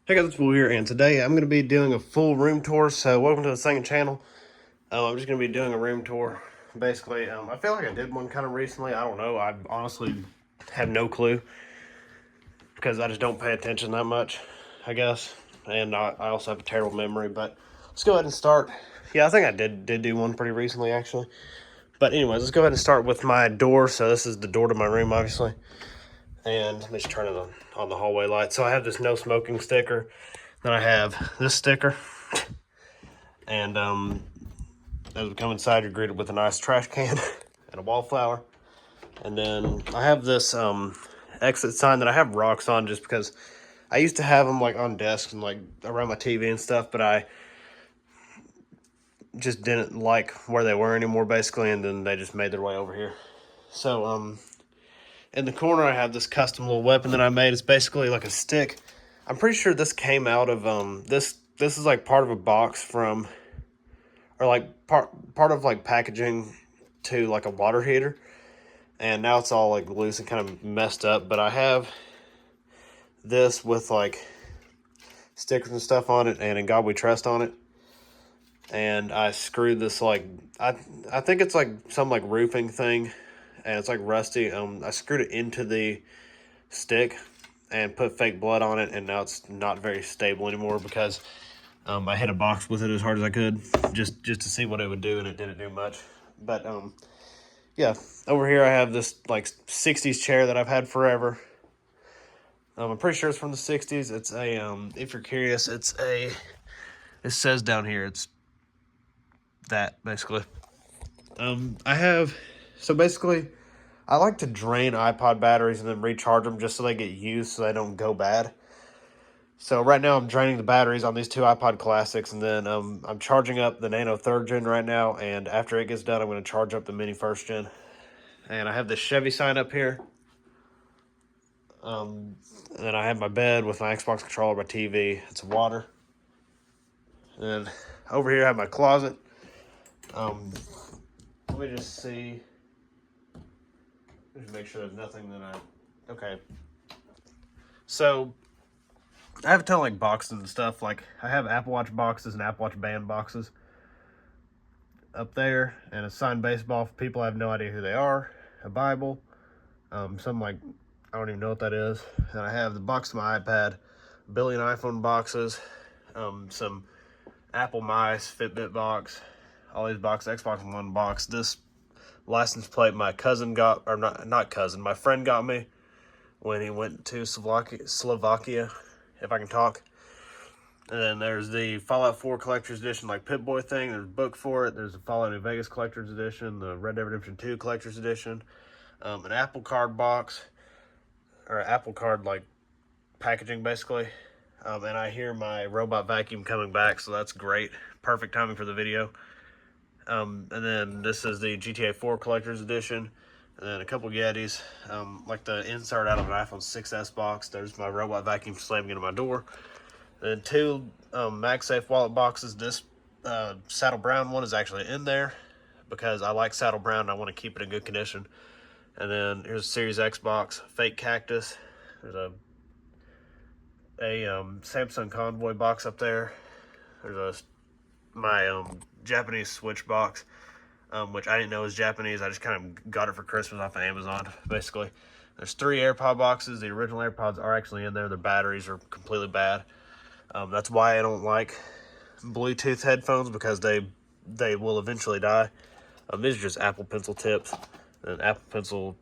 Hey guys, it's Will here, and today I'm going to be doing a full room tour. So welcome to the second channel. I'm just going to be doing a room tour. Basically, I feel like I did one kind of recently. I don't know. I honestly have no clue because I just don't pay attention that much, I guess. And I also have a terrible memory. But let's go ahead and start. Yeah, I think I did do one pretty recently, actually. But anyways, let's go ahead and start with my door. So this is the door to my room, obviously. And let me just turn it on the hallway light. So I have this no smoking sticker. Then I have this sticker. And as we come inside, you're greeted with a nice trash can and a wallflower. And then I have this exit sign that I have rocks on just because I used to have them like on desks and like around my TV and stuff, but I just didn't like where they were anymore, basically, and then they just made their way over here. So in the corner, I have this custom little weapon that I made. It's basically like a stick. I'm pretty sure this came out of this is like part of a box from, or like part of like packaging to like a water heater, and now it's all like loose and kind of messed up. But I have this with like stickers and stuff on it, and In God We Trust on it. And I screwed this like I think it's like some like roofing thing, and it's like rusty. I screwed it into the stick and put fake blood on it, and now it's not very stable anymore because I hit a box with it as hard as I could just to see what it would do, and it didn't do much. But yeah, over here I have this like 60s chair that I've had forever. I'm pretty sure it's from the 60s. It's a if you're curious, it says down here, it's that basically. I have, so basically I like to drain iPod batteries and then recharge them just so they get used, so they don't go bad. So right now I'm draining the batteries on these two iPod Classics, and then I'm charging up the Nano 3rd Gen right now, and after it gets done, I'm going to charge up the Mini 1st Gen. And I have this Chevy sign up here. And then I have my bed with my Xbox controller, my TV, and some water. And then over here I have my closet. Let me just see. Just make sure there's nothing that okay. So I have a ton of like boxes and stuff. Like I have Apple Watch boxes and Apple Watch band boxes up there, and a signed baseball for people I have no idea who they are, a Bible, some like I don't even know what that is, and I have the box of my iPad, a billion iPhone boxes, some Apple mice, Fitbit box, all these boxes, Xbox One box. This license plate my cousin got, or not cousin, my friend got me when he went to Slovakia, if I can talk. And then there's the Fallout 4 Collector's Edition, like Pip-Boy thing. There's a book for it. There's the Fallout New Vegas Collector's Edition, the Red Dead Redemption 2 Collector's Edition, an Apple Card box, or Apple Card, like, packaging, basically. And I hear my robot vacuum coming back, so that's great. Perfect timing for the video. And then this is the GTA 4 Collector's Edition, and then a couple Yetis, like the insert out of an iPhone 6s box. There's my robot vacuum slamming into my door. And two MagSafe wallet boxes. This Saddle Brown one is actually in there because I like Saddle Brown and I want to keep it in good condition. And then here's a Series X box, fake cactus. There's a Samsung Convoy box up there. There's my Japanese Switch box, which I didn't know was Japanese. I just kind of got it for Christmas off of Amazon, basically. There's 3 AirPod boxes. The original AirPods are actually in there. Their batteries are completely bad. That's why I don't like Bluetooth headphones, because they will eventually die. These are just Apple Pencil tips, an Apple Pencil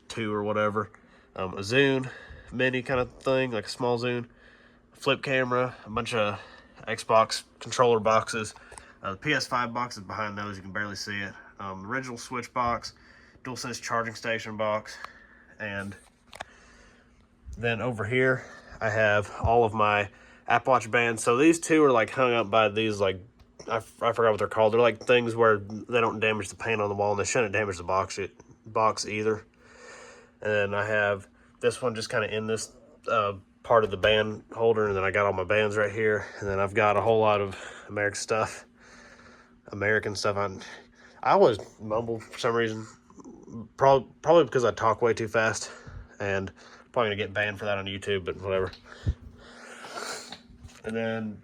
2 or whatever. A Zune Mini kind of thing, like a small Zune. Flip camera, a bunch of Xbox controller boxes. The PS5 box is behind those, you can barely see it. Original Switch box, DualSense charging station box, and then over here I have all of my Apple Watch bands. So these two are like hung up by these, like, I forgot what they're called. They're like things where they don't damage the paint on the wall, and they shouldn't damage the box either. And then I have this one just kind of in this part of the band holder, and then I got all my bands right here. And then I've got a whole lot of American stuff. I always mumble for some reason, probably because I talk way too fast, and probably gonna get banned for that on YouTube, but whatever. And then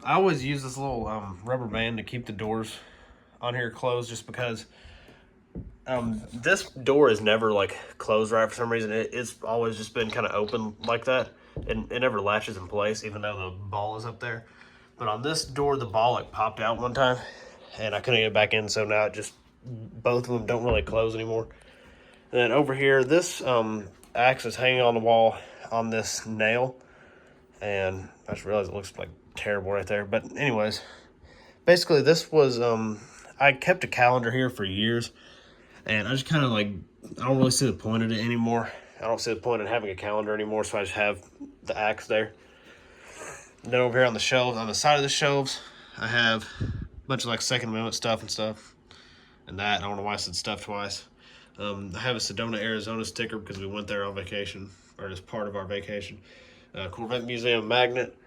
I always use this little rubber band to keep the doors on here closed, just because this door is never like closed right for some reason. It's always just been kind of open like that, and it never latches in place, even though the ball is up there. But on this door, the ball like popped out one time, and I couldn't get it back in, so now it just, both of them don't really close anymore. And then over here, this axe is hanging on the wall on this nail, and I just realized it looks like terrible right there. But anyways, basically this was, I kept a calendar here for years, and I just kind of like, I don't really see the point of it anymore. I don't see the point in having a calendar anymore, so I just have the axe there. And then over here on the shelves, on the side of the shelves, I have a bunch of like Second Amendment stuff and stuff. And that, I don't know why I said stuff twice. I have a Sedona, Arizona sticker because we went there on vacation, or as part of our vacation. Corvette Museum magnet.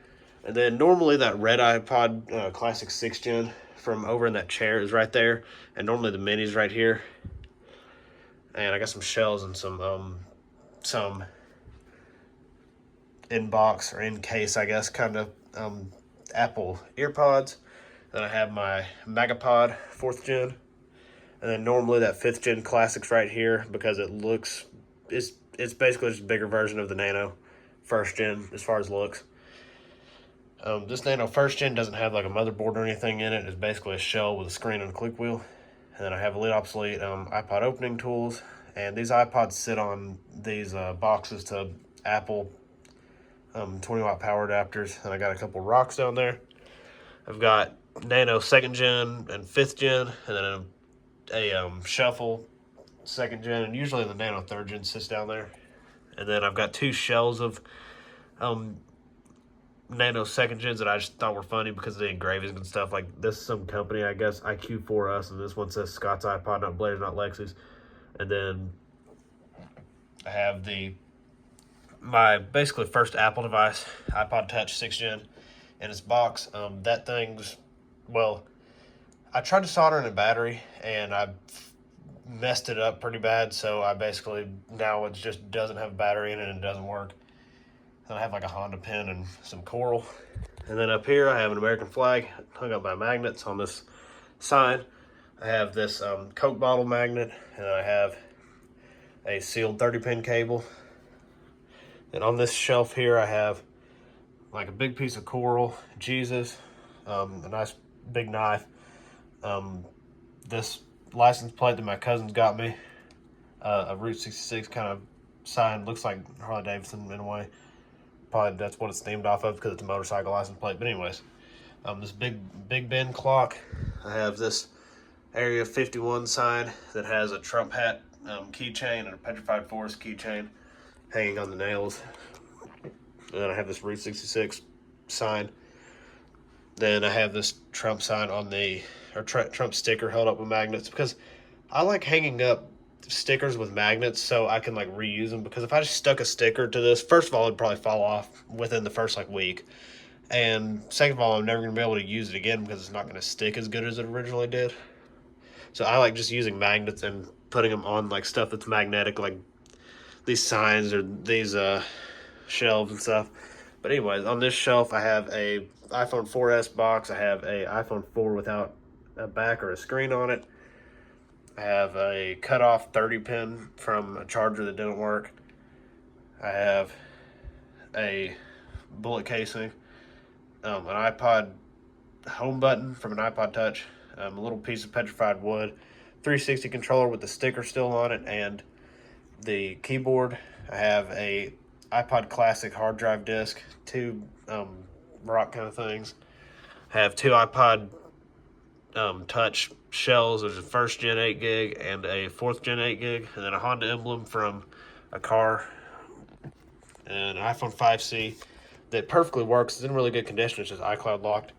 And then normally that red iPod Classic 6th Gen from over in that chair is right there. And normally the mini's right here. And I got some shells and some in box or in case, I guess, kind of Apple EarPods. Then I have my Megapod 4th Gen. And then normally that 5th Gen Classic's right here because it looks, it's basically just a bigger version of the Nano 1st Gen as far as looks. This Nano 1st Gen doesn't have like a motherboard or anything in it. It's basically a shell with a screen and a click wheel. And then I have Elite Obsolete iPod opening tools. And these iPods sit on these boxes to Apple 20-watt power adapters. And I got a couple rocks down there. I've got Nano 2nd Gen and 5th Gen. And then a Shuffle 2nd Gen. And usually the Nano 3rd Gen sits down there. And then I've got two shells of Nano 2nd Gens that I just thought were funny because of the engravings and stuff. Like this is some company, I guess, IQ4Us, and this one says Scott's iPod, not Blair's, not Lexi's. And then I have my basically first Apple device, iPod Touch 6th Gen, in its box. That thing's, well, I tried to solder in a battery and I messed it up pretty bad, so I basically, now it just doesn't have a battery in it and it doesn't work. I have like a Honda pin and some coral. And then up here I have an American flag hung up by magnets on this sign. I have this Coke bottle magnet, and I have a sealed 30-pin cable. And on this shelf here I have like a big piece of coral, Jesus, a nice big knife, this license plate that my cousins got me, a Route 66 kind of sign, looks like Harley Davidson in a way. Probably that's what it's named off of because it's a motorcycle license plate. But anyways, this Big Ben clock. I have this Area 51 sign that has a Trump hat keychain and a Petrified Forest keychain hanging on the nails. And then I have this Route 66 sign. Then I have this Trump sign on Trump sticker held up with magnets, because I like hanging up stickers with magnets so I can like reuse them, because if I just stuck a sticker to this, first of all, it'd probably fall off within the first like week, and second of all, I'm never going to be able to use it again because it's not going to stick as good as it originally did. So I like just using magnets and putting them on like stuff that's magnetic, like these signs or these shelves and stuff. But anyways, on this shelf I have a iPhone 4S box. I have a iPhone 4 without a back or a screen on it. I have a cut-off 30-pin from a charger that didn't work. I have a bullet casing, an iPod home button from an iPod Touch, a little piece of petrified wood, 360 controller with the sticker still on it, and the keyboard. I have a iPod Classic hard drive disc, two rock kind of things. I have two iPod Touch shells. There's a 1st Gen 8 gig and a 4th Gen 8 gig, and then a Honda emblem from a car, and an iPhone 5C that perfectly works. It's in really good condition. It's just iCloud locked.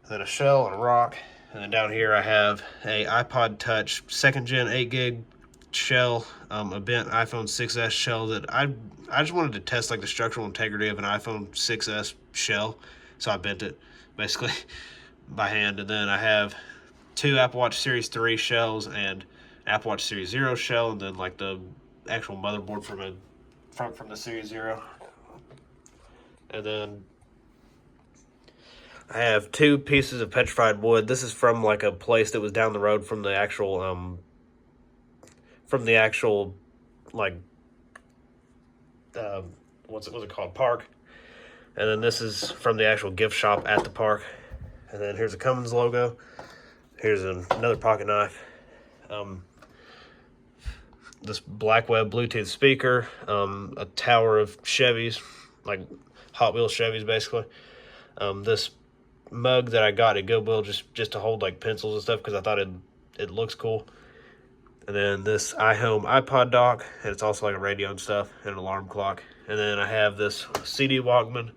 And then a shell and a rock. And then down here I have a iPod Touch 2nd Gen 8 gig shell, a bent iPhone 6S shell that I just wanted to test like the structural integrity of an iPhone 6S shell, so I bent it basically by hand. And then I have two Apple Watch Series 3 shells and Apple Watch Series 0 shell, and then like the actual motherboard from the Series 0. And then I have 2 pieces of petrified wood. This is from like a place that was down the road from the actual like what's it called, park. And then this is from the actual gift shop at the park. And then here's a Cummins logo. Here's another pocket knife. This Blackweb Bluetooth speaker. A tower of Chevys, like Hot Wheels Chevys, basically. This mug that I got at Goodwill just to hold like pencils and stuff because I thought it looks cool. And then this iHome iPod dock, and it's also like a radio and stuff, and an alarm clock. And then I have this CD Walkman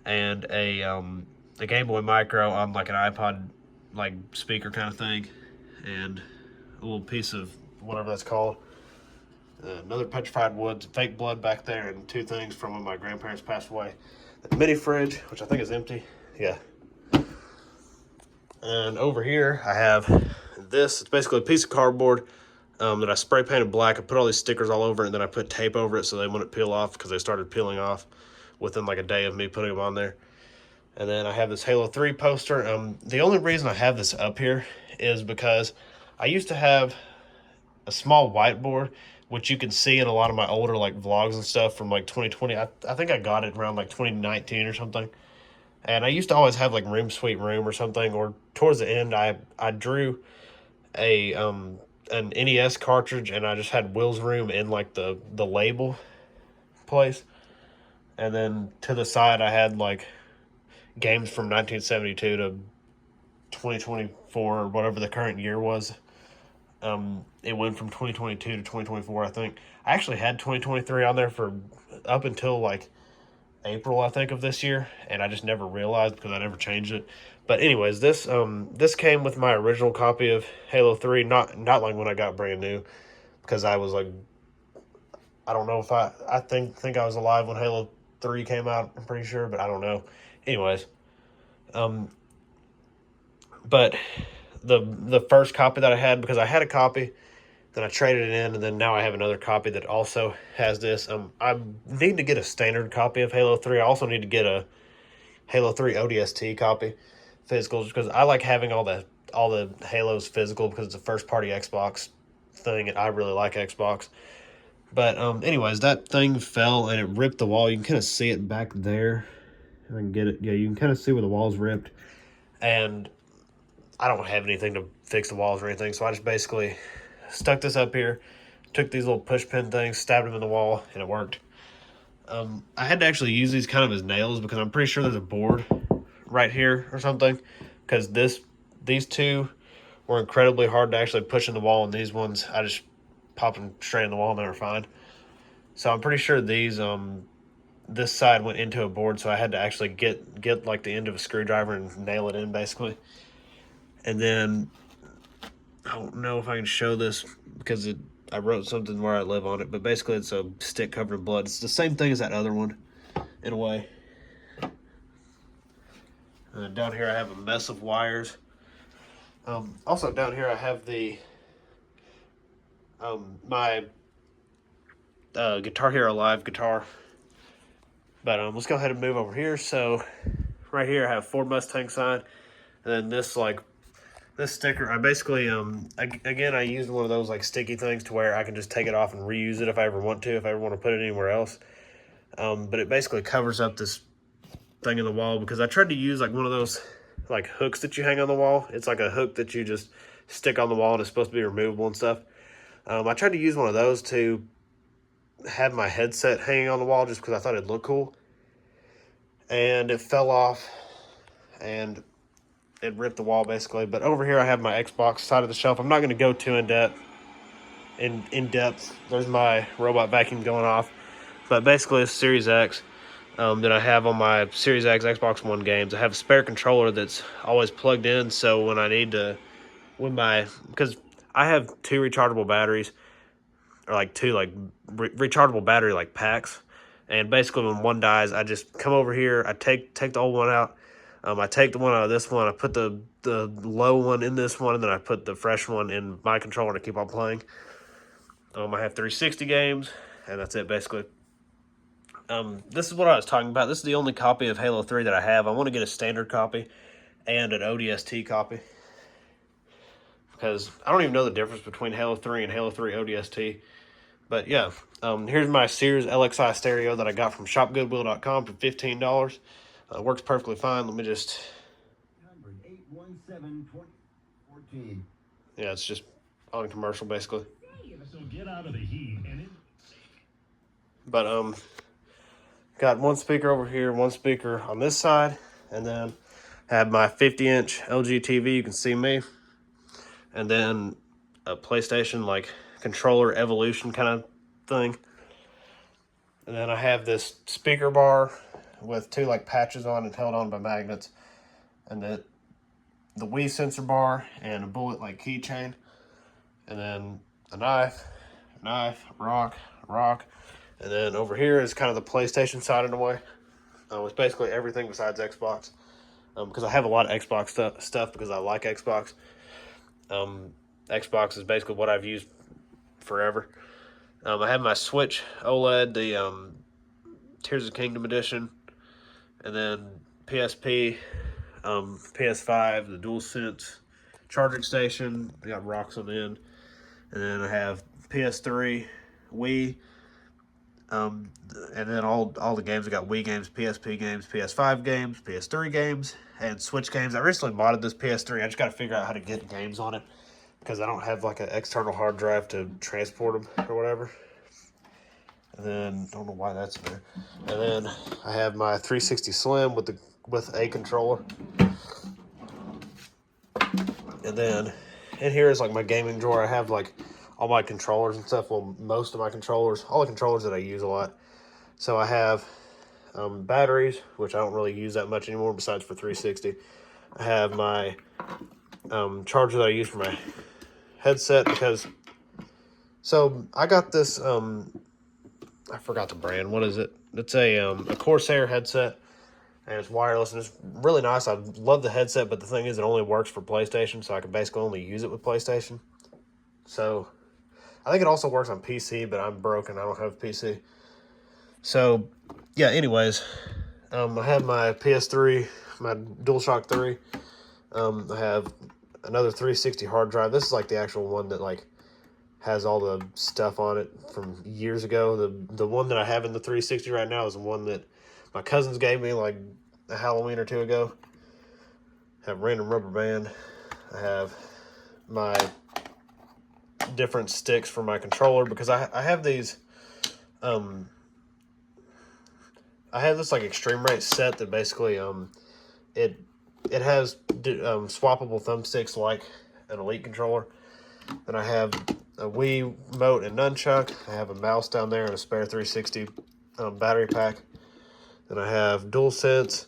and a Game Boy Micro on like an iPod like speaker kind of thing, and a little piece of whatever that's called. Another petrified wood, fake blood back there, and 2 things from when my grandparents passed away. The mini fridge, which I think is empty. Yeah. And over here I have this. It's basically a piece of cardboard that I spray painted black. I put all these stickers all over it, and then I put tape over it so they wouldn't peel off, because they started peeling off within like a day of me putting them on there. And then I have this Halo 3 poster. The only reason I have this up here is because I used to have a small whiteboard, which you can see in a lot of my older like vlogs and stuff from like 2020. I think I got it around like 2019 or something. And I used to always have like Room Sweet Room or something, or towards the end I drew an NES cartridge, and I just had Will's Room in like the label place. And then to the side I had like games from 1972 to 2024 or whatever the current year was. It went from 2022 to 2024, I think. I actually had 2023 on there for up until like April, I think, of this year, and I just never realized because I never changed it. But anyways, this came with my original copy of Halo 3, not like when I got brand new, because I was like, I don't know if I think I was alive when Halo 3 came out, I'm pretty sure, but I don't know. Anyways, but the first copy that I had, because I had a copy, then I traded it in, and then now I have another copy that also has this. I need to get a standard copy of Halo 3. I also need to get a Halo 3 ODST copy, physical, just because I like having all the Halos physical, because it's a first party Xbox thing, and I really like Xbox. But anyways, that thing fell and it ripped the wall. You can kind of see it back there. If I can get it. Yeah, you can kind of see where the wall's ripped. And I don't have anything to fix the walls or anything, so I just basically stuck this up here, took these little push pin things, stabbed them in the wall, and it worked. I had to actually use these kind of as nails, because I'm pretty sure there's a board right here or something, because these 2 were incredibly hard to actually push in the wall, and these ones I just popped them straight in the wall and they were fine. So I'm pretty sure these this side went into a board, so I had to actually get like the end of a screwdriver and nail it in, basically. And then I don't know if I can show this because I wrote something where I live on it, but basically it's a stick covered in blood. It's the same thing as that other one, in a way. And down here I have a mess of wires. Also down here I have the my Guitar Hero Live guitar. But let's go ahead and move over here. So right here I have Ford Mustang sign, and then this sticker, I basically again I used one of those like sticky things to where I can just take it off and reuse it if I ever want to, if I ever want to put it anywhere else. But it basically covers up this thing in the wall, because I tried to use like one of those like hooks that you hang on the wall. It's like a hook that you just stick on the wall, and it's supposed to be removable and stuff. I tried to use one of those to have my headset hanging on the wall, just because I thought it'd look cool, and it fell off and it ripped the wall basically. But over here I have my Xbox side of the shelf. I'm not going to go too in depth. There's my robot vacuum going off, but basically it's Series X that I have on my Series X Xbox One games. I have a spare controller that's always plugged in, so when I need to, because I have 2 rechargeable batteries, or like 2 like rechargeable battery like packs, and basically when one dies, I just come over here, I take the old one out, I take the one out of this one, I put the low one in this one, and then I put the fresh one in my controller to keep on playing. I have 360 games, and that's it basically. this is what I was talking about. This is the only copy of Halo 3 that I have. I want to get a standard copy and an ODST copy, because I don't even know the difference between Halo 3 and Halo 3 ODST. But yeah, here's my Sears LXI stereo that I got from shopgoodwill.com for $15. Works perfectly fine. Let me just... Yeah, it's just on commercial, basically. So get out of the heat But, got one speaker over here, one speaker on this side, and then have my 50-inch LG TV. You can see me. And then a PlayStation, like, controller evolution kind of thing. And then I have this speaker bar with two, like, patches on it held on by magnets. And then the Wii sensor bar and a bullet, like, keychain. And then a knife, rock. And then over here is kind of the PlayStation side in a way. It's basically everything besides Xbox. Because I have a lot of Xbox stuff because I like Xbox. Xbox is basically what I've used forever. I have my Switch OLED, the Tears of the Kingdom edition. And then PSP, PS5, the DualSense charging station. I got rocks on the end. And then I have PS3, Wii, and then all the games. I got Wii games, PSP games, PS5 games, PS3 games, and Switch games. I recently modded this PS3. I just got to figure out how to get games on it, because I don't have like an external hard drive to transport them or whatever. And then, I don't know why that's there. And then I have my 360 Slim with a controller. And then in here is like my gaming drawer. I have like all my controllers and stuff. Well, most of my controllers, all the controllers that I use a lot. So I have batteries, which I don't really use that much anymore besides for 360. I have my charger that I use for my headset because... So I got this, I forgot the brand. What is it? It's a Corsair headset. And it's wireless, and it's really nice. I love the headset, but the thing is, it only works for PlayStation, so I can basically only use it with PlayStation. So, I think it also works on PC, but I'm broken. I don't have a PC. So, yeah, anyways. I have my PS3, my DualShock 3. I have another 360 hard drive. This is like the actual one that, like, has all the stuff on it from years ago. The one that I have in the 360 right now is the one that my cousins gave me like a Halloween or two ago. I have random rubber band. I have my different sticks for my controller because I have these. I have this like extreme rate set that basically it has swappable thumbsticks like an Elite controller. Then I have a Wii Mote and nunchuck. I have a mouse down there and a spare 360 battery pack. Then I have DualSense.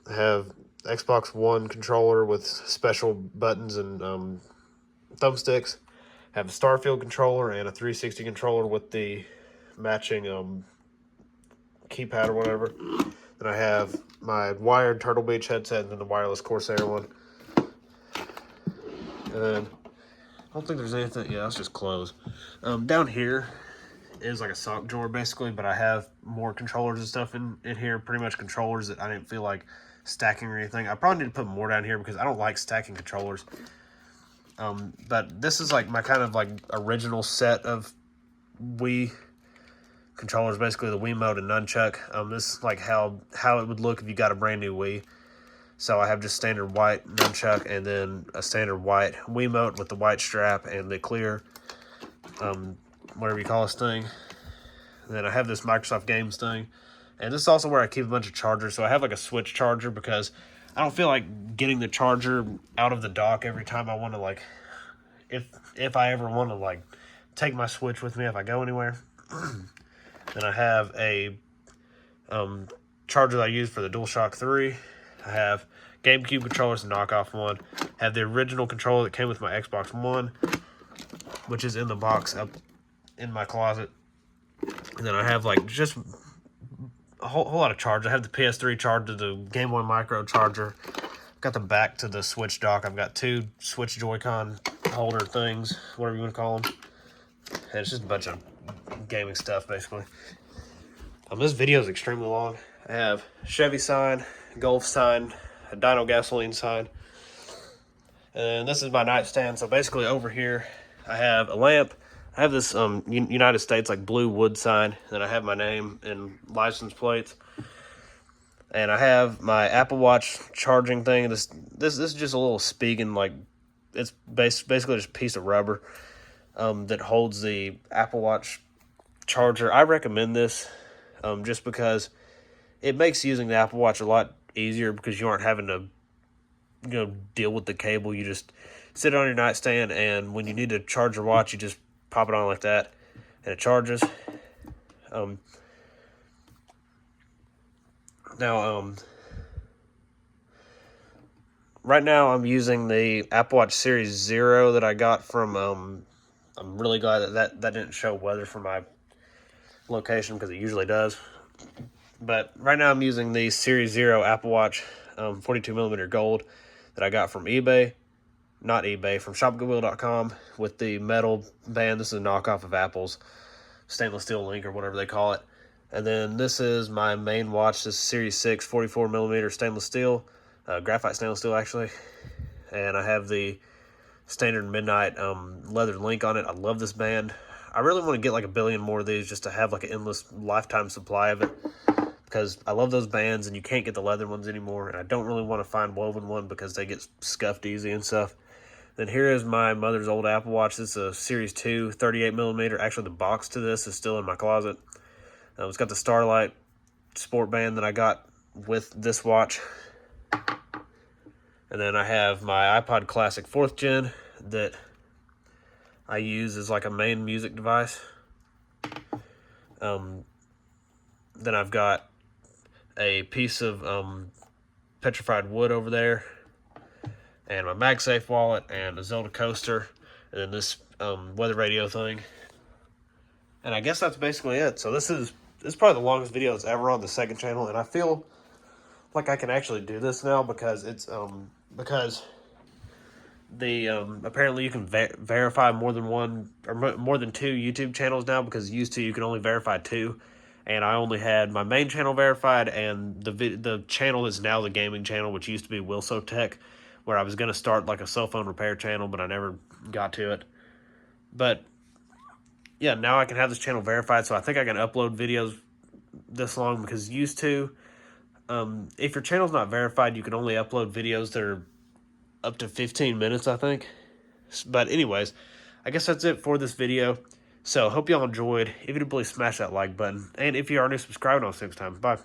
I have Xbox One controller with special buttons and thumbsticks. I have a Starfield controller and a 360 controller with the matching keypad or whatever. Then I have my wired Turtle Beach headset and then the wireless Corsair one. And then I don't think there's anything. Yeah, that's just clothes. Down here is like a sock drawer basically, but I have more controllers and stuff in here. Pretty much controllers that I didn't feel like stacking or anything. I probably need to put more down here because I don't like stacking controllers. But this is like my kind of like original set of Wii controllers, basically the Wiimote and nunchuck. This is like how it would look if you got a brand new Wii. So I have just standard white nunchuck and then a standard white Wiimote with the white strap and the clear, whatever you call this thing. And then I have this Microsoft Games thing. And this is also where I keep a bunch of chargers. So I have like a Switch charger because I don't feel like getting the charger out of the dock every time I want to like, if I ever want to like take my Switch with me if I go anywhere. Then I have a charger that I use for the DualShock 3. I have GameCube controllers, a knockoff one. I have the original controller that came with my Xbox One, which is in the box up in my closet. And then I have like just a whole lot of chargers. I have the PS3 charger, the Game Boy Micro charger. I've got the back to the Switch dock. I've got two Switch Joy-Con holder things, whatever you want to call them. And it's just a bunch of gaming stuff, basically. This video is extremely long. I have Chevy sign, Golf sign, a Dyno gasoline sign, and this is my nightstand. So basically over here, I have a lamp. I have this United States like blue wood sign, and I have my name and license plates. And I have my Apple Watch charging thing. This is just a little Spigen, like it's basically just a piece of rubber that holds the Apple Watch charger. I recommend this just because it makes using the Apple Watch a lot easier because you aren't having to deal with the cable. You just sit it on your nightstand, and when you need to charge your watch, you just pop it on like that, and it charges. Right now I'm using the Apple Watch Series 0 that I got from, I'm really glad that didn't show weather for my location because it usually does. But right now I'm using the Series 0 Apple Watch 42mm gold that I got from eBay. Not eBay, from shopgoodwill.com with the metal band. This is a knockoff of Apple's stainless steel link or whatever they call it. And then this is my main watch. This is Series 6 44mm stainless steel, graphite stainless steel actually. And I have the standard midnight leather link on it. I love this band. I really want to get like a billion more of these just to have like an endless lifetime supply of it, because I love those bands and you can't get the leather ones anymore, and I don't really want to find woven one because they get scuffed easy and stuff. Then here is my mother's old Apple Watch. This is a Series 2 38mm. Actually, the box to this is still in my closet. It's got the Starlight sport band that I got with this watch. And then I have my iPod Classic 4th Gen that I use as like a main music device. Then I've got a piece of petrified wood over there, and my MagSafe wallet, and a Zelda coaster, and then this weather radio thing. And I guess that's basically it. So this is probably the longest video that's ever on the second channel, and I feel like I can actually do this now because it's because the apparently you can verify more than one or more than two YouTube channels now, because used to you can only verify two, and I only had my main channel verified and the channel that's now the gaming channel, which used to be Wilso Tech, where I was going to start like a cell phone repair channel, but I never got to it. But yeah, now I can have this channel verified, so I think I can upload videos this long, because used to, if your channel's not verified, you can only upload videos that are up to 15 minutes, I think. But anyways, I guess that's it for this video. So hope y'all enjoyed. If you did, please smash that like button. And if you are new, subscribe, and I'll see you next time. Bye.